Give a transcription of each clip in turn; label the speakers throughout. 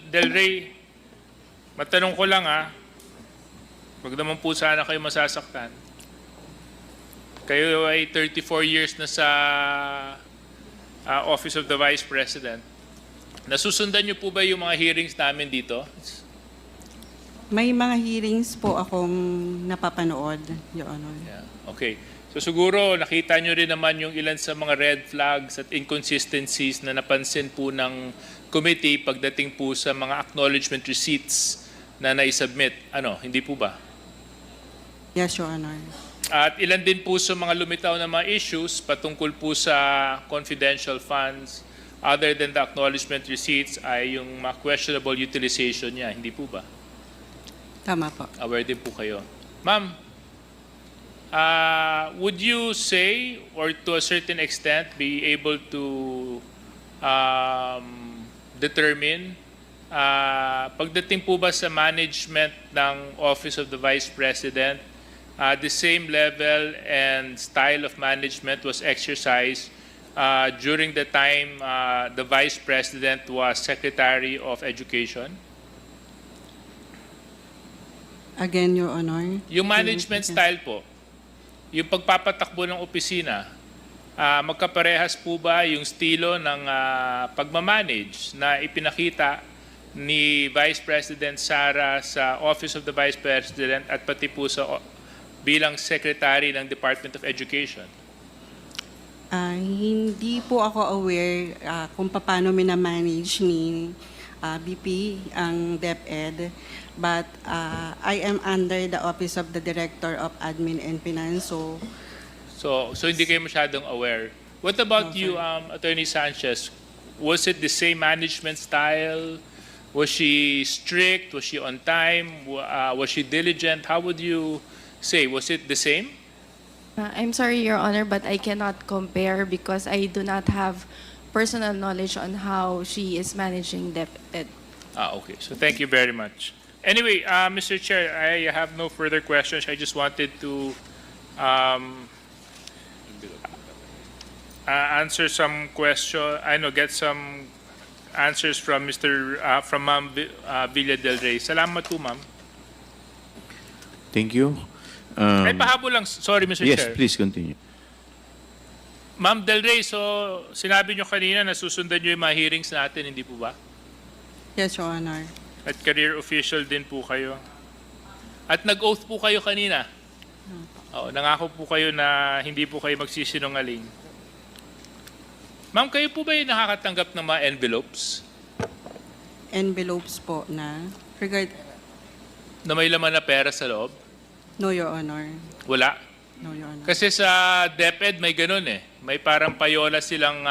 Speaker 1: Del Rey, matanong ko lang wag naman po sana kayo masasaktan. Kayo ay 34 years na sa Office of the Vice President. Nasusundan niyo po ba yung mga hearings namin dito?
Speaker 2: May mga hearings po akong napapanood, Your Honor.
Speaker 1: Yeah. Okay. So siguro nakita niyo rin naman yung ilan sa mga red flags at inconsistencies na napansin po ng committee pagdating po sa mga acknowledgement receipts na naisubmit. Hindi po ba?
Speaker 2: Yes, Your Honor.
Speaker 1: At ilan din po sa mga lumitaw na mga issues patungkol po sa confidential funds other than the acknowledgement receipts ay yung mga questionable utilization niya. Hindi po ba?
Speaker 2: Tama po.
Speaker 1: Aware din po kayo. Ma'am, would you say or to a certain extent be able to determine pagdating po ba sa management ng Office of the Vice President, the same level and style of management was exercised during the time the Vice President was Secretary of Education?
Speaker 2: Again, Your Honor.
Speaker 1: Yung management style po, yung pagpapatakbo ng opisina, magkaparehas po ba yung estilo ng pagmamanage na ipinakita ni Vice President Sara sa Office of the Vice President at pati po sa bilang Secretary ng Department of Education?
Speaker 2: Hindi po ako aware kung paano minamanage ni BP ang DepEd, but I am under the Office of the Director of Admin and Finance,
Speaker 1: So hindi kayo masyadong aware. What about you, Attorney Sanchez? Was it the same management style? Was she strict? Was she on time? Was she diligent? How would you say? Was it the same?
Speaker 3: I'm sorry, Your Honor, but I cannot compare because I do not have personal knowledge on how she is managing DepEd.
Speaker 1: Okay. So thank you very much. Anyway, Mr. Chair, I have no further questions. I just wanted to answer some question. Get some answers from from Ma'am Villa Del Rey. Salamat po, Ma'am.
Speaker 4: Thank you.
Speaker 1: Ay, pahabol lang. Sorry, Mr.
Speaker 4: Yes,
Speaker 1: Chair.
Speaker 4: please continue.
Speaker 1: Ma'am Del Rey, so sinabi nyo kanina na susundan nyo yung mga hearings natin, hindi po ba?
Speaker 2: yes, Your Honor.
Speaker 1: At career official din po kayo. At nag-oath po kayo kanina. Nangako po kayo na hindi po kayo magsisinungaling. Ma'am, kayo po ba yung nakakatanggap ng mga envelopes
Speaker 2: Envelopes po na
Speaker 1: na may laman na pera sa loob?
Speaker 2: no, Your Honor.
Speaker 1: Wala.
Speaker 2: No, Your Honor.
Speaker 1: Kasi sa DepEd may ganun May parang payola silang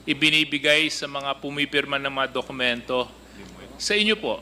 Speaker 1: ibinibigay sa mga pumipirma ng mga dokumento. Sa inyo po,